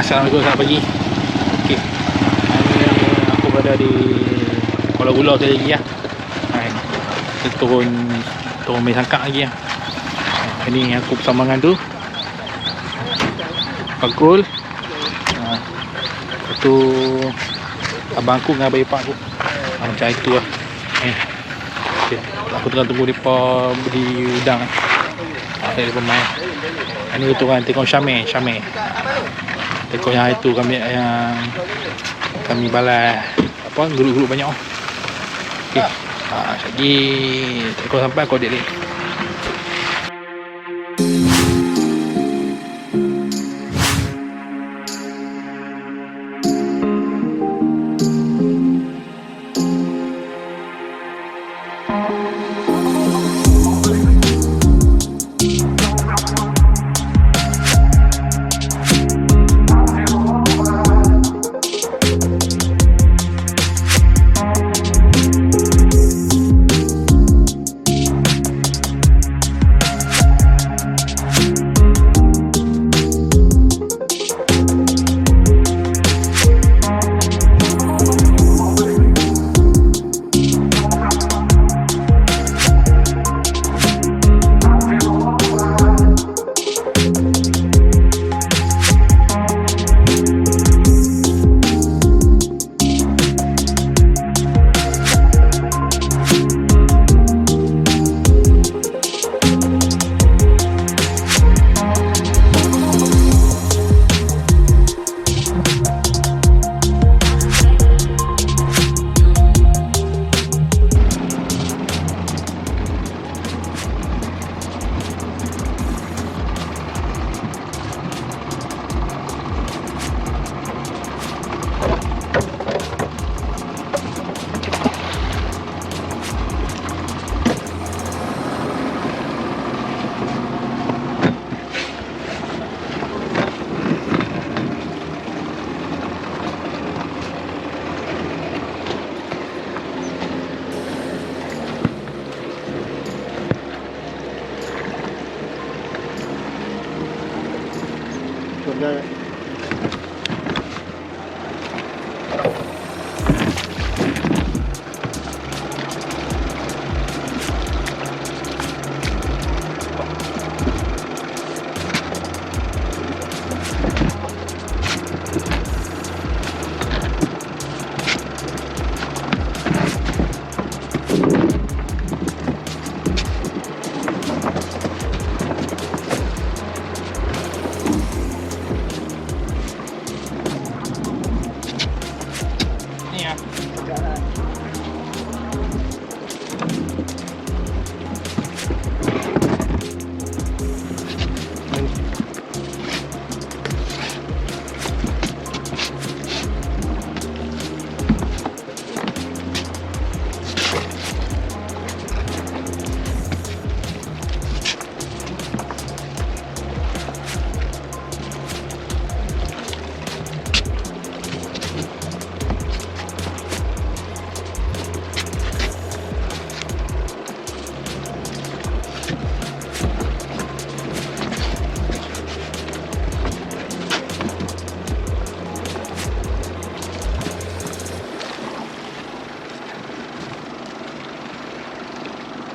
Assalamualaikum, selamat pagi. Okey, hari ni aku berada di Kuala Gula sekali lagi lah. Kita turun main sangkak lagi lah. Ini aku bersama dengan tu Fakrul, itu abang aku dengan abang ipar aku. Macam itu lah. Okay. Aku tengah tunggu mereka di udang. Saya di pemain. Ini tu kan tekong Syamir. Tekong yang itu kami balas apa grup-grup banyak. Okey. Lagi tekong sampai aku adik ni.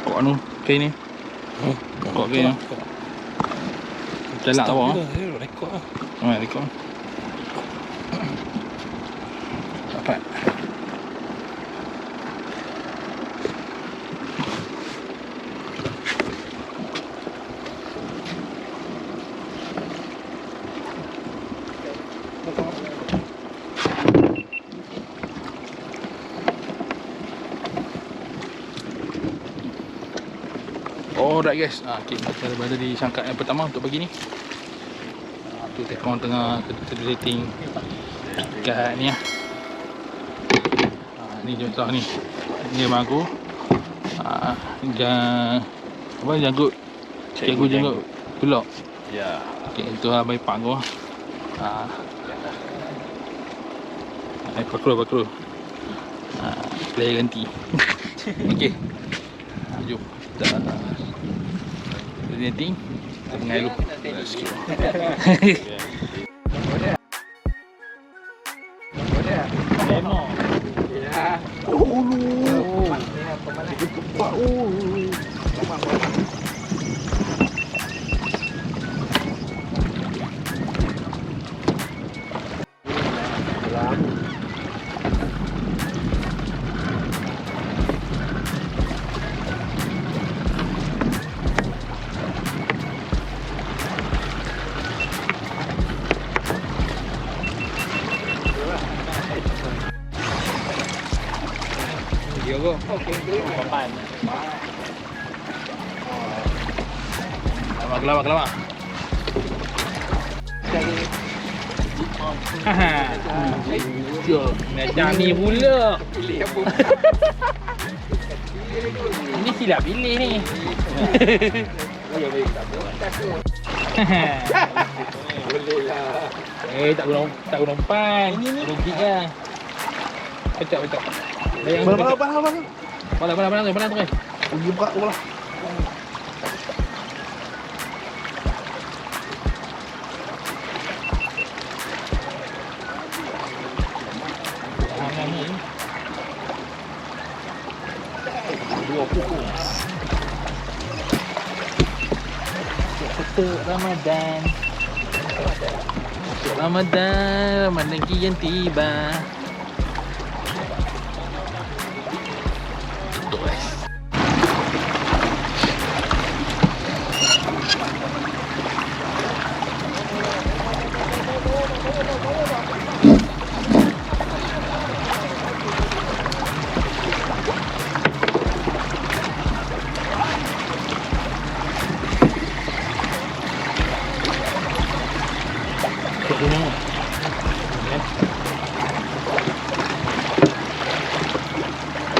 Kok anu kain ni? Kok kain ni? Jalan awak ah. Rekod ah. Rekod. Dapat. Alright guys, okay, kita berada di sangkak yang pertama untuk pagi ni. Tu tekong tengah terdating kat ni lah. Ni contoh ni. Ni abang aku. Janggut. Janggut pulak. Ya. Okay, itu abang ipar aku. Pakrul. Player ganti. Okay. Jom. Kita nanti kita mengalu sikit. Lemon. Ya. Oh, Pak. Dia kok. Papan. Lawak. Haha. Nak ni pula. Ini silap pilih ni. Boleh lah. Tak guna umpan. Rugi lah. Pecah. Balang tu kan. Pergi buka tu lah. Ni. 2 pukul. Untuk Ramadan. Ramadan kian tiba.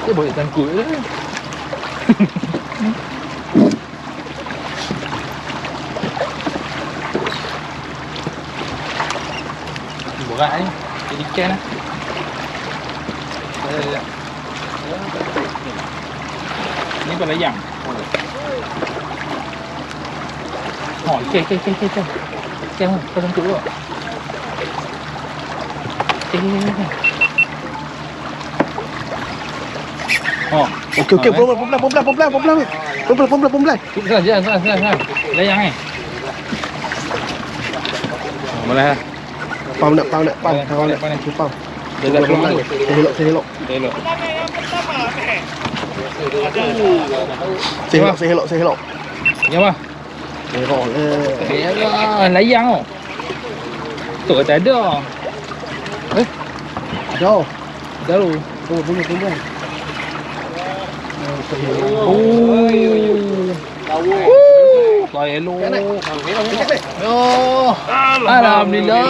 Dia boleh tangkut je. Berat ni. Jadi ikan lah. Ni apa layang? Oh, ikan. Ikan pun, kau tangkut juga. Ikan. Oh, Okey, pelan-pelan. Pelan. Layang ni. Boleh lah. Pam nak. Dia dah keluar tu. Sehelok. Sehelok. Ya apa? Sehelok lah. Ya lah, layang tu. Tu kata ada. Dah. Dah lu. Pelan. Saya lu. Oh. Alhamdulillah.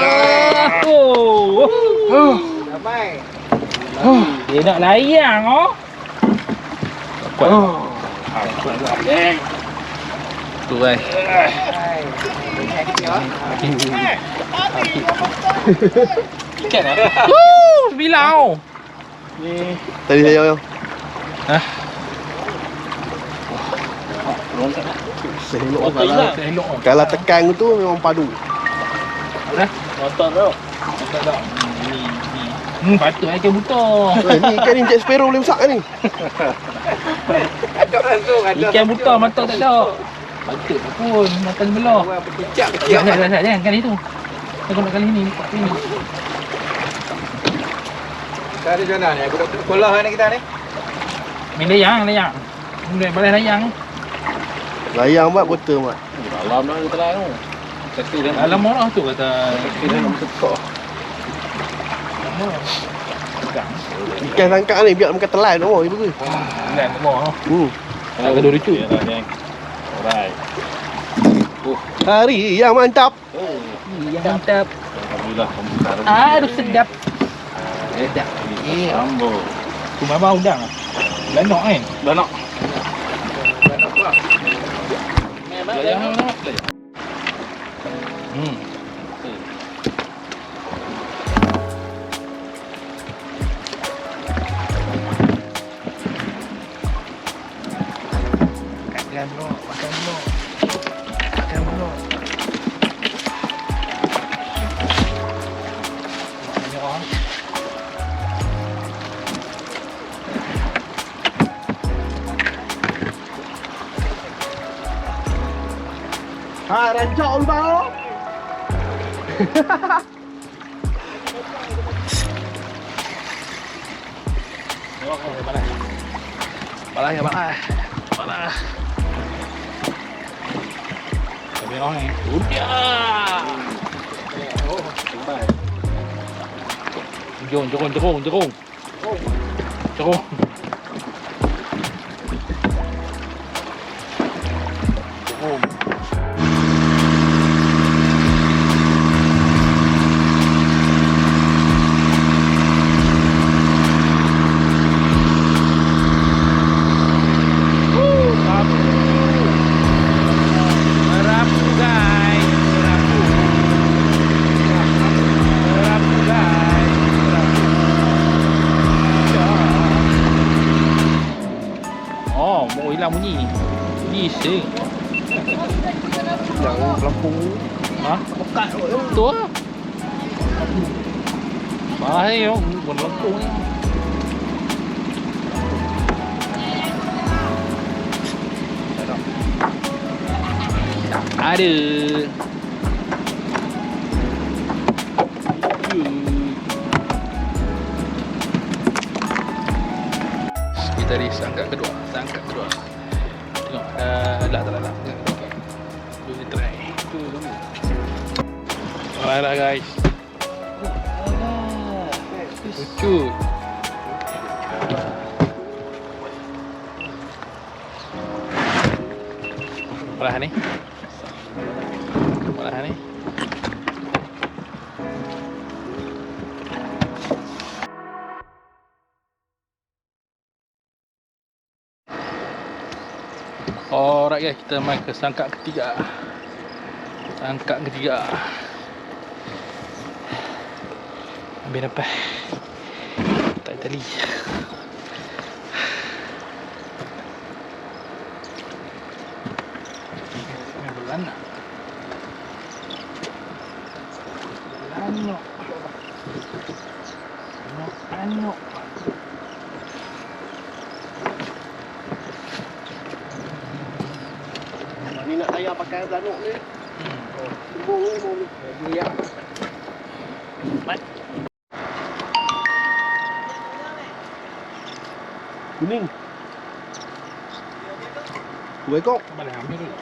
Ramai. Dia nak layang oh. Kuat. Tu kan. Ikan lah. Bilau. Tadi saya. Hah? Sehelok Elok. Kalau tekan tu memang padu. Dah. Nonton tu. Ni. Patut ikan buta. Ni ikan ni Jack Sparrow boleh besar ni. Ada langsung. Ikan buta mata tak ada. Patut pun makan belah. Orang berkecap Jangan kali tu. Aku nak kali ni. Sekarang macam mana ni? Aku dah sekolah ni kita ni. Main layang. Boleh balai layang. Layang mat betul mat. Dalam dah kita lah tu. Satu dah. Alam orang tu kata. Kita nak tekak. Ikan tangkap ni biar makan telan tu. Dia bagus. Bukan semua. Tak ada lucu. Alright. Hari yang mantap. Yang mantap. Alhamdulillah. Aduh sedap. Sedap. Ambo. Tu mama udang. Lanok kan? Lanok. Layang. Makan dulu. Banyak orang. Ah, rancak lubang tu. Balas ya, balas. Balas. Kami orang ni. Udah. Jom. Jom. Oh, mau hilang bunyi. Bisa. Yang pelampung. Ha? Pekat tu lah. Bahaya yo, bukan lengkung ni. Ada. Kita di sangkak kedua. Tengok, tak lah. Dulu kita try. Alright guys. Lucu. Malah ni. Alright guys, kita main ke sangkak ketiga. Ambil nafas. Tak tali. Belanak. Anok. Ni nak tayar pakai belanuk ni. Sembung ni. Dia. Mat. Kuning. 2 ekor. Mana ambil dulu.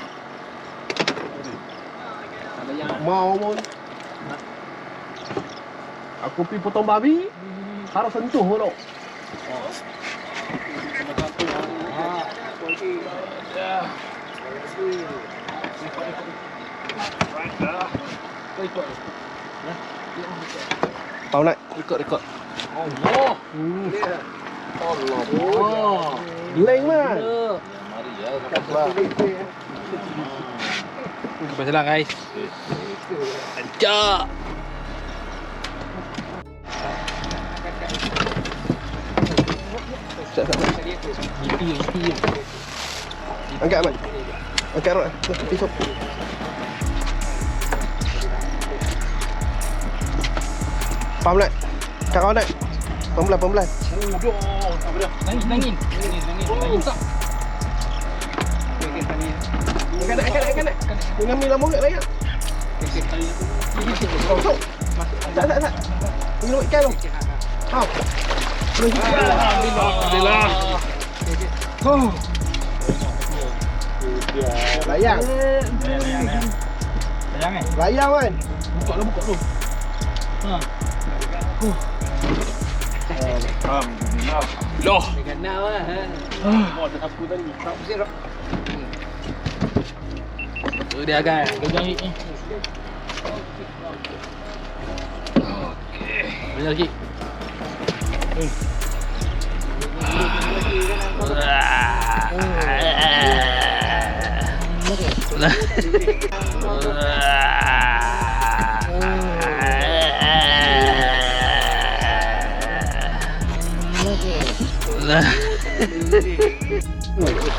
Mau pun. Aku pergi potong babi. Harus sentuh tu. Pau nak? Ikut. Allah. Allah. Leng lah. Mari ya, sampai selang guys. Ajak. Itu. Angkat man. Angkat rod. Pisau. Pam nak. Kau nak. Pelan. Udah. Apa dah? Nangin tak? Angkat. Dengan mi lama kat layak. Tak. Minum ikan tu. Hau. Alhamdulillah. Oh. Layang. Layang kan? Buka dulu. Ha. Alhamdulillah. Loh. Kenal lah. Mau ada sapu tadi. Tu dia kan. Kejar ni. Okey. Kejar lagi.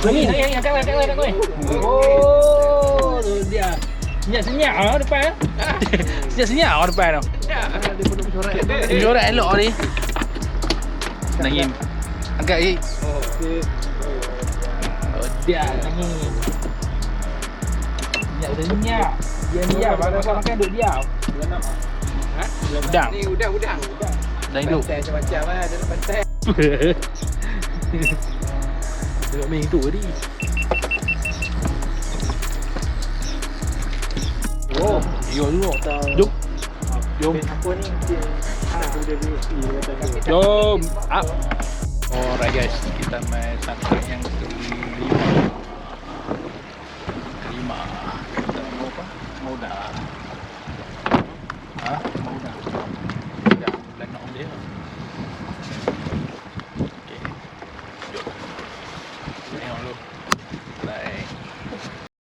Ni, angkat kau. Oh, tu dia. Senyap depan. Senyap depan tu. Corak elok ni. Nangin. Angkat lagi. Okey. Oh, dia nangin. Banyak senyap. Diam kalau makan duduk diam. Ha? Udang. Ni udang. Dah hidup. Pantai macam-macam lah. Ada pantai. Tengok main tu tadi. Oh, yo dulu. Jom. Jom. Apa ni? Jom. Up. Alright guys, kita main sangkar yang kelima. Kita mau apa? Mau dah. Mau dah. Dah bulan nak dia. Okey. Jom. Tengok dulu. Baik.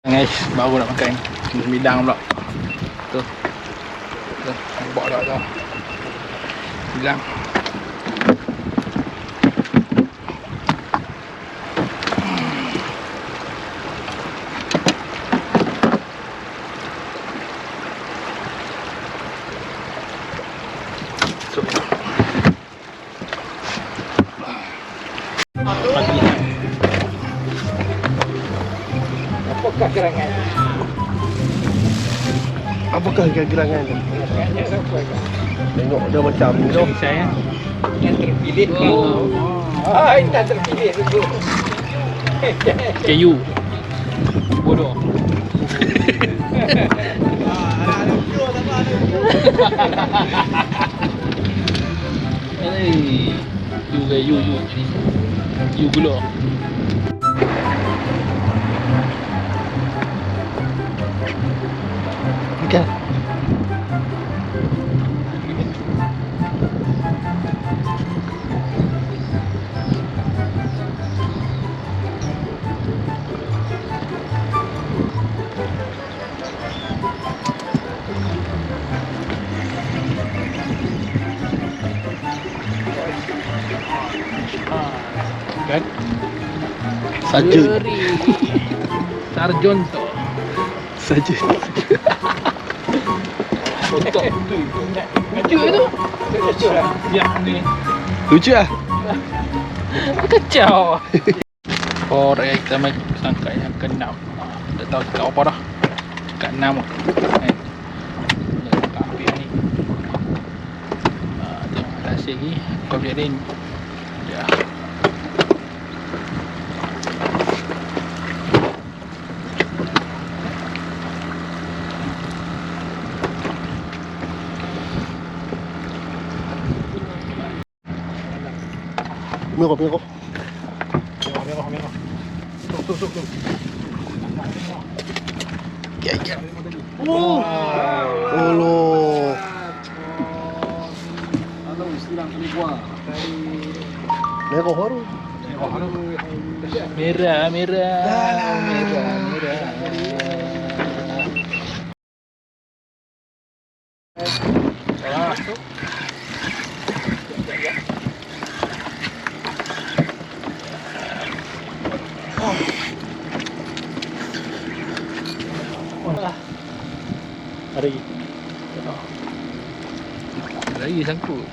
Guys, baru nak makan. Bidang pula. Tu. Tu, nampak tak tu. Bidang. Apakah gerangan? Apakah gerangan? Gerangannya siapa kan? Tengok dia macam ni tu. Saya. Yang terpilih. Yang terpilih tu. KU. Bodoh. Hey, you gula. Bukan. Kan? Saja. Sarjonto. Saja. Untuk tu. Lucu tu. Ya ni. Lucu ah. Kacau. Alright, kita main sangka yang ke-6. Tak tahu cakap apa dah. Cakap 6 lah. Cakap api ni. Tengok hasil lagi. Kau biarin. Ya. Merah. Merah. Ya. Oh. Allah. Merah baru. Merah. Lagi sangkut.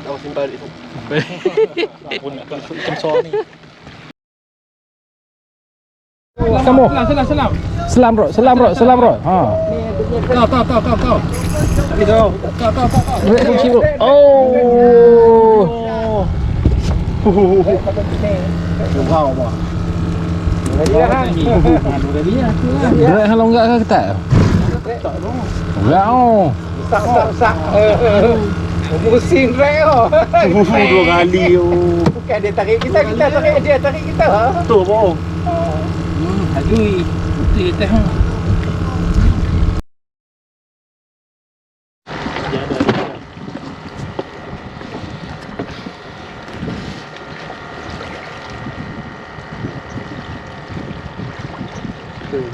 Dah simpan balik tu. Pun nak macam so ni. Selam bro. Ha. Kau. Ni kau. Kau. Oh. Wow. Berat kalau enggak ke ketat? Enggak oh. Sak. Musim rek oh. 2 kali oh. Bukan dia tarik kita tarik dia tarik kita. Betul bohong. Agui. Putih teh.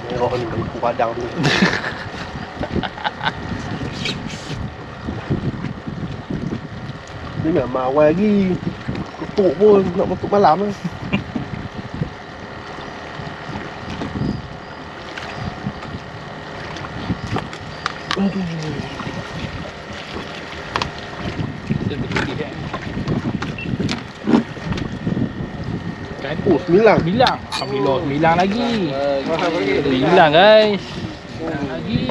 Merah ni aku padang tu. Ni memang awal lagi. Tutup pun nak masuk malam lah. kan? Oh, 9. 9. Alhamdulillah 9 lagi. Mahal lagi. 9 guys. Lagi.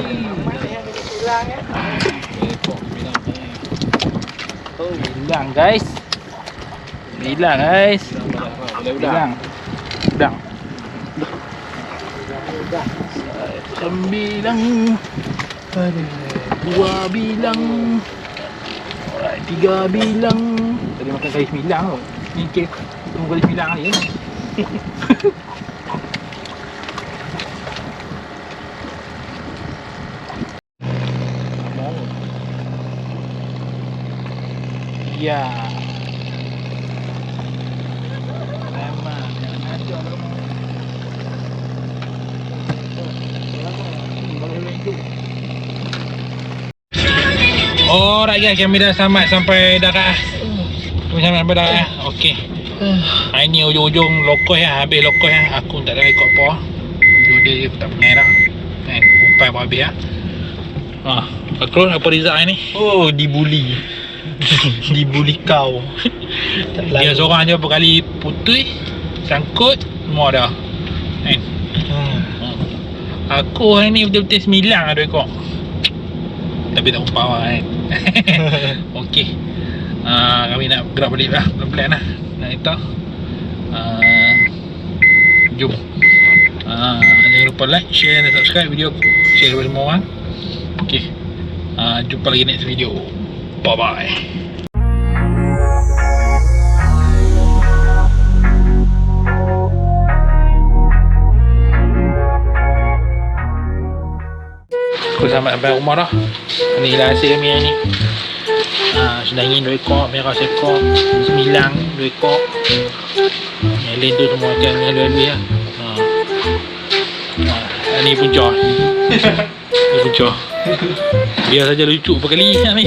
Oh, 9 guys. 9 guys. Udang. Udang. 9. 2 bilang. Alright, 3 bilang. Tadi makan kali 9 tau. Ni kek tunggu kali 9 kali kan. Ya. Memang jangan ngajak kamu. Oh, rakyat kami dah sampai darat. Kami sampai darat. Okey. Ini ujung-ujung lokos ya, habis lokos ya. Aku tak ada ikut apa. Ujung dia aku tak pengen dah. Kan, umpai pun habis ya. Akron apa Rizal ni? oh dibuli. Dibuli kau. Dia seorang je berkali putih, sangkut, semua dah. Kan? Aku hari ni betul-betul 9 ada ekor. Tapi tak umpai kan. Okey. Kami nak gerak balik lah, pelan-pelan lah. Nak kita jom. Jangan lupa like, share dan subscribe video aku. Share kepada semua orang. Okey. Jumpa lagi next video. Bye bye. Aku sampai rumah dah. Ni lah hasil kami hari ni. Sedangin 2 ekor, merah seekor, 9 2 ekor. Yang lain tu semua akan lalu-lalu lah. Ni punca. Ni punca. Biar saja lucu berkali ni.